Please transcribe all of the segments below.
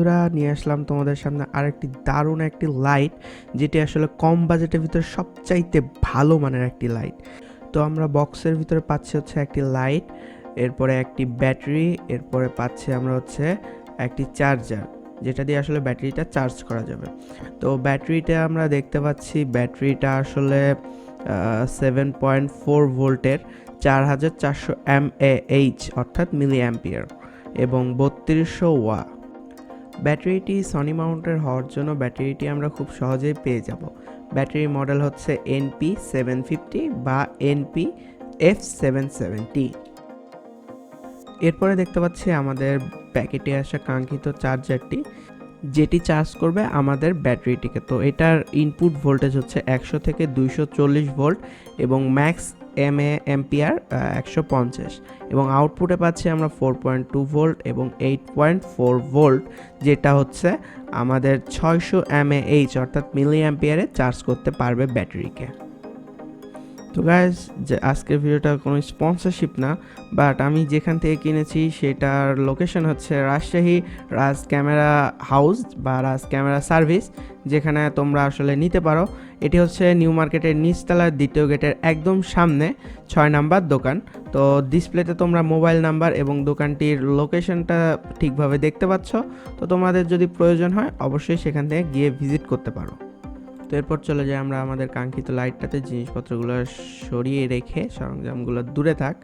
বন্ধুরা, নিয়ে আসলাম তোমাদের সামনে আরেকটি দারুণ একটি লাইট, যেটি আসলে কম বাজেটের ভিতরে সবচাইতে ভালো মানের একটি লাইট। তো আমরা বক্সের ভিতরে পাচ্ছি হচ্ছে একটি লাইট, এরপরে একটি ব্যাটারি, এরপরে পাচ্ছি আমরা হচ্ছে একটি চার্জার, যেটা দিয়ে আসলে ব্যাটারিটা চার্জ করা যাবে। তো ব্যাটারিটা আমরা দেখতে পাচ্ছি, ব্যাটারিটা আসলে 7.4 ভোল্টের 4400 mAh অর্থাৎ মিলি অ্যাম্পিয়ার এবং 3200 ওয়া। ব্যাটারিটি সনি মাউন্টের হওয়ার জন্য ব্যাটারিটি আমরা খুব সহজেই পেয়ে যাব। ব্যাটারির মডেল হচ্ছে NP750 বা NP-F770। এরপরে দেখতে পাচ্ছি আমাদের প্যাকেটে আসা কাঙ্ক্ষিত চার্জারটি, যেটি চার্জ করবে আমাদের ব্যাটারিটিকে। তো এটার ইনপুট ভোল্টেজ হচ্ছে 100 থেকে 240 ভোল্ট এবং ম্যাক্স অ্যাম্পিয়ার 150, এবং আউটপুটে পাচ্ছি আমরা 4.2 ভোল্ট এবং 8.4 ভোল্ট, যেটা হচ্ছে আমাদের 600 mAh অর্থাৎ মিলি অ্যাম্পিয়ারে চার্জ করতে পারবে ব্যাটারিকে। তো গাইজ, যে আজকের ভিডিওটা কোনো স্পন্সরশিপ না, বাট আমি যেখান থেকে কিনেছি সেটার লোকেশন হচ্ছে রাজশাহী রাজ ক্যামেরা হাউস বা রাজ ক্যামেরা সার্ভিস, যেখানে তোমরা আসলে নিতে পারো। এটি হচ্ছে নিউ মার্কেটের নিচতলার 2য় গেটের একদম সামনে 6 নাম্বার দোকান। তো ডিসপ্লেতে তোমরা মোবাইল নাম্বার এবং দোকানটির লোকেশনটা ঠিকভাবে দেখতে পাচ্ছ। তো তোমাদের যদি প্রয়োজন হয় অবশ্যই সেখান থেকে গিয়ে ভিজিট করতে পারো। তো এরপর চলে যাই আমরা আমাদের কাঙ্ক্ষিত লাইটটাতে। জিনিসপত্রগুলো সরিয়ে রেখে, সরঞ্জামগুলো দূরে থাক,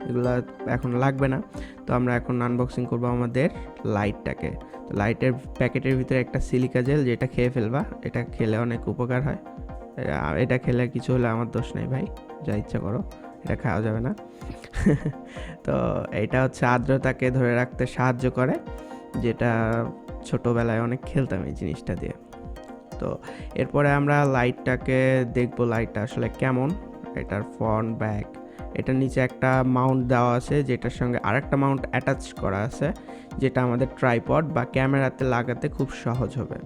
এগুলো এখন লাগবে না। তো আমরা এখন আনবক্সিং করব আমাদের লাইটটাকে। তো লাইটের প্যাকেটের ভিতরে একটা সিলিকা জেল, যেটা খেয়ে ফেলবা, এটা খেলে অনেক উপকার হয়। এটা খেলে কিছু হলে আমার দোষ নেই ভাই, যা ইচ্ছা করো, এটা খাওয়া যাবে না। তো এটা হচ্ছে আর্দ্রতাকে ধরে রাখতে সাহায্য করে, যেটা ছোটোবেলায় অনেক খেলতাম এই জিনিসটা দিয়ে। তো এরপরে আমরা লাইটটাকে দেখবো, লাইটটা আসলে কেমন, এটার ফ্রন্ট ব্যাক। এটার নিচে একটা মাউন্ট দেওয়া আছে, যেটার সঙ্গে আরেকটা মাউন্ট অ্যাটাচ করা আছে, যেটা আমাদের ট্রাইপড বা ক্যামেরাতে লাগাতে খুব সহজ হবে।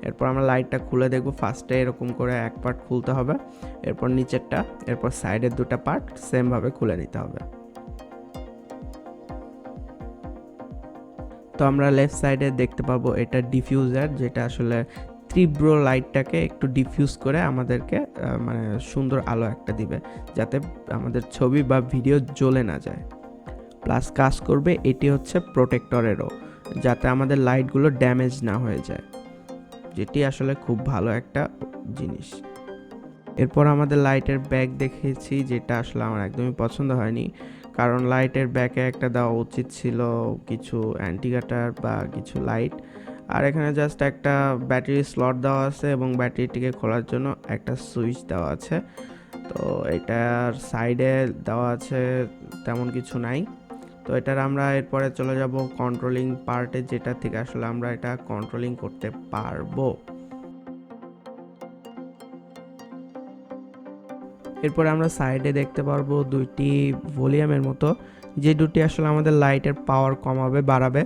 এরপর আমরা লাইটটা খুলে দেখব। ফার্স্টে এরকম করে এক পার্ট খুলতে হবে, এরপর নিচেরটা, এরপর সাইডের দুটো পার্ট সেমভাবে খুলে নিতে হবে। তো আমরা লেফট সাইডে দেখতে পাবো এটা ডিফিউজার, যেটা আসলে তীব্র লাইটটাকে একটু ডিফিউজ করে আমাদেরকে মানে সুন্দর আলো একটা দিবে, যাতে আমাদের ছবি বা ভিডিও জ্বলে না যায়। প্লাস কাজ করবে এটি হচ্ছে প্রোটেক্টরেরও, যাতে আমাদের লাইটগুলো ড্যামেজ না হয়ে যায়, যেটি আসলে খুব ভালো একটা জিনিস। এরপর আমাদের লাইটের ব্যাগ দেখেছি, যেটা আসলে আমার একদমই পছন্দ হয়নি, কারণ লাইটের ব্যাগে একটা দেওয়া উচিত ছিল কিছু অ্যান্টিগাটার বা কিছু লাইট। আর এখানে জাস্ট একটা ব্যাটারি স্লট দেওয়া আছে এবং ব্যাটারিটিকে খোলার জন্য একটা সুইচ দেওয়া আছে। তো এটার সাইডে দেওয়া আছে তেমন কিছু নাই। তো এটার আমরা এরপরে চলে যাব কন্ট্রোলিং পার্টে, যেটা থেকে আসলে আমরা এটা কন্ট্রোলিং করতে পারবো। এরপরে আমরা সাইডে দেখতে পারবো দুইটি ভলিউমের মতো, যে দুটি আসলে আমাদের লাইটের পাওয়ার কমাবে বাড়াবে।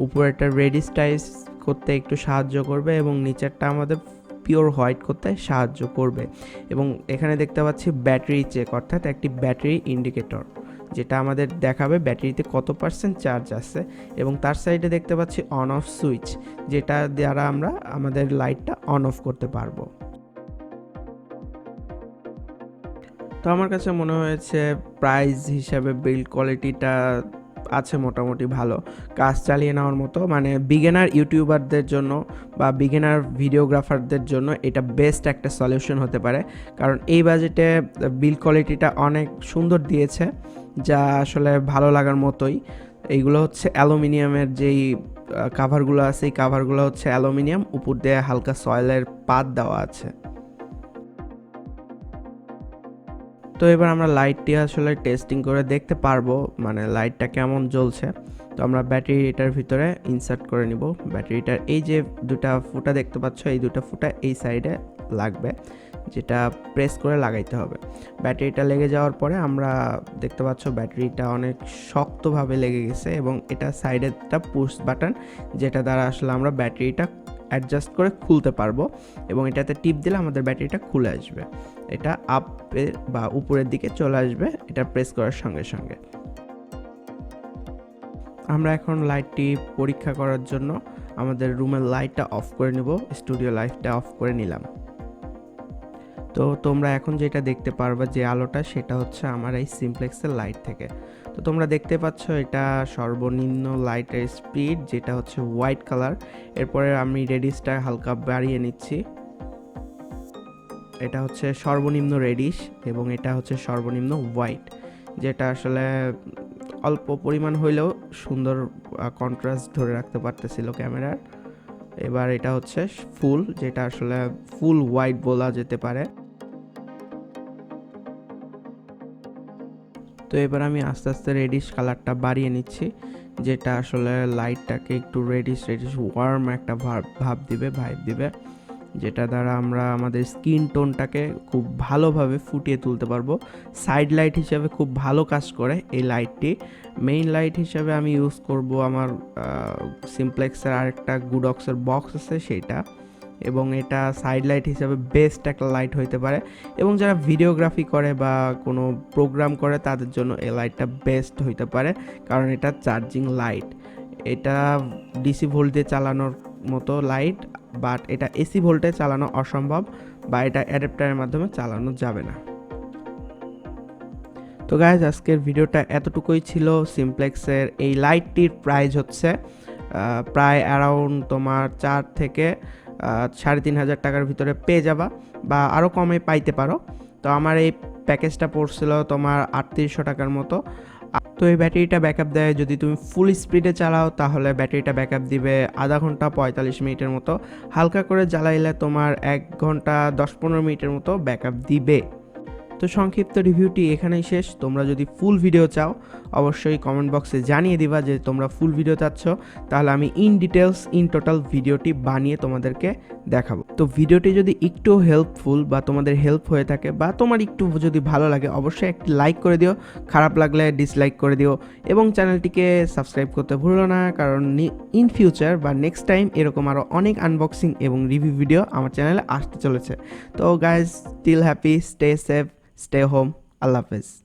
উপরেরটা রেডিস্টাইজ করতে একটু সাহায্য করবে এবং নিচেরটা আমাদের পিওর হোয়াইট করতে সাহায্য করবে। এবং এখানে দেখতে পাচ্ছি ব্যাটারি চেক, অর্থাৎ একটি ব্যাটারি ইন্ডিকেটর, যেটা আমাদের দেখাবে ব্যাটারিতে কত % চার্জ আছে। এবং তার সাইডে দেখতে পাচ্ছি অন অফ সুইচ, যেটা দ্বারা আমরা আমাদের লাইটটা অন অফ করতে পারবো। তো আমার কাছে মনে হয়েছে প্রাইস হিসাবে বিল্ড কোয়ালিটিটা আছে মোটামুটি ভালো, কাজ চালিয়ে নেওয়ার মতো। মানে বিগিনার ইউটিউবারদের জন্য বা বিগিনার ভিডিওগ্রাফারদের জন্য এটা বেস্ট একটা সলিউশন হতে পারে, কারণ এই বাজেটে বিল্ড কোয়ালিটিটা অনেক সুন্দর দিয়েছে, যা আসলে ভালো লাগার মতোই। এইগুলো হচ্ছে অ্যালুমিনিয়ামের যেই কাভারগুলো আছে, এই কাভারগুলো হচ্ছে অ্যালুমিনিয়াম, উপর দিয়ে হালকা সয়েলের পাত দেওয়া আছে। তো এবার আমরা লাইটটি আসলে টেস্টিং করে দেখতে পারবো, মানে লাইটটা কেমন জ্বলছে। তো আমরা ব্যাটারিটার ভিতরে ইনসার্ট করে নিব। ব্যাটারিটার এই যে দুটা ফুটা দেখতে পাচ্ছ, এই দুটা ফুটা এই সাইডে লাগবে, যেটা প্রেস করে লাগাইতে হবে। ব্যাটারিটা লেগে যাওয়ার পরে আমরা দেখতে পাচ্ছ ব্যাটারিটা অনেক শক্তভাবে লেগে গেছে, এবং এটা সাইডে একটা পুশ বাটন, যেটা দ্বারা আসলে আমরা ব্যাটারিটা অ্যাডজাস্ট করে খুলতে পারবো, এবং এটাতে টিপ দিলে আমাদের ব্যাটারিটা খুলে আসবে। এটা আপে বা উপরের দিকে চলে আসবে এটা প্রেস করার সঙ্গে সঙ্গে। আমরা এখন লাইটটি পরীক্ষা করার জন্য আমাদের রুমের লাইটটা অফ করে নেব, স্টুডিও লাইটটা অফ করে নিলাম। তো তোমরা এখন যেটা দেখতে পারবে যে আলোটা, সেটা হচ্ছে আমার এই সিমপ্লেক্সের লাইট থেকে। তো তোমরা দেখতে পাচ্ছ এটা সর্বনিম্ন লাইটের স্পিড, যেটা হচ্ছে হোয়াইট কালার। এরপরে আমি রেডিশটা হালকা বাড়িয়ে নিচ্ছি। এটা হচ্ছে সর্বনিম্ন রেডিশ এবং এটা হচ্ছে সর্বনিম্ন হোয়াইট, যেটা আসলে অল্প পরিমাণ হইলেও সুন্দর কন্ট্রাস্ট ধরে রাখতে পারতেছিল ক্যামেরার। এবার এটা হচ্ছে ফুল, যেটা আসলে ফুল হোয়াইট বলা যেতে পারে। তো এবার আমি আস্তে আস্তে রেডিশ কালারটা বাড়িয়ে নিচ্ছি, যেটা আসলে লাইটটাকে একটু রেডিশ ওয়ার্ম একটা ভাইব দিবে, যেটা দ্বারা আমরা আমাদের স্কিন টোনটাকে খুব ভালোভাবে ফুটিয়ে তুলতে পারবো। সাইড লাইট হিসাবে খুব ভালো কাজ করে এই লাইটটি। মেইন লাইট হিসাবে আমি ইউজ করব আমার সিমপ্লেক্সের আরেকটা গুডক্সের বক্স আছে সেইটা, এবং এটা সাইড লাইট হিসাবে বেস্ট একটা লাইট হইতে পারে। এবং যারা ভিডিওগ্রাফি করে বা কোনো প্রোগ্রাম করে তাদের জন্য এই লাইটটা বেস্ট হইতে পারে, কারণ এটা চার্জিং লাইট। এটা ডিসি ভোল্ট দিয়ে চালানোর মতো লাইট, বাট এটা এসি ভোল্টে চালানো অসম্ভব, বা এটা অ্যাডাপ্টারের মাধ্যমে চালানো যাবে না। তো গাইজ, আজকের ভিডিওটা এতটুকুই ছিল। সিমপ্লেক্সের এই লাইটটির প্রাইস হচ্ছে প্রায় অ্যারাউন্ড তোমার 4 থেকে 3,500 টাকার ভিতরে পেয়ে যাবা, বা আরও কমে পাইতে পারো। তো আমার এই প্যাকেজটা পড়ছিল তোমার 3800 টাকার মতো। তো এই ব্যাটারিটা ব্যাকআপ দেয়, যদি তুমি ফুল স্পিডে চালাও তাহলে ব্যাটারিটা ব্যাকআপ দিবে আধা ঘন্টা 45 মিনিটের মতো। হালকা করে জ্বালাইলে তোমার 1 ঘন্টা 10-15 মিনিটের মতো ব্যাকআপ দিবে। তো সংক্ষিপ্ত রিভিউটি এখানেই শেষ। তোমরা যদি ফুল ভিডিও চাও অবশ্যই কমেন্ট বক্সে জানিয়ে দিবা যে তোমরা ফুল ভিডিও চাচ্ছ, তাহলে আমি ইন ডিটেলস ইন টোটাল ভিডিওটি বানিয়ে তোমাদেরকে দেখাবো। তো ভিডিওটি যদি একটু হেল্পফুল বা তোমাদের হেল্প হয়ে থাকে, বা তোমার একটু যদি ভালো লাগে, অবশ্যই একটি লাইক করে দিও, খারাপ লাগলে ডিসলাইক করে দিও, এবং চ্যানেলটিকে সাবস্ক্রাইব করতে ভুলো না, কারণ ইন ফিউচার বা নেক্সট টাইম এরকম আরও অনেক আনবক্সিং এবং রিভিউ ভিডিও আমার চ্যানেলে আসতে চলেছে। তো guys, still happy, stay safe, stay home. Allah Hafiz.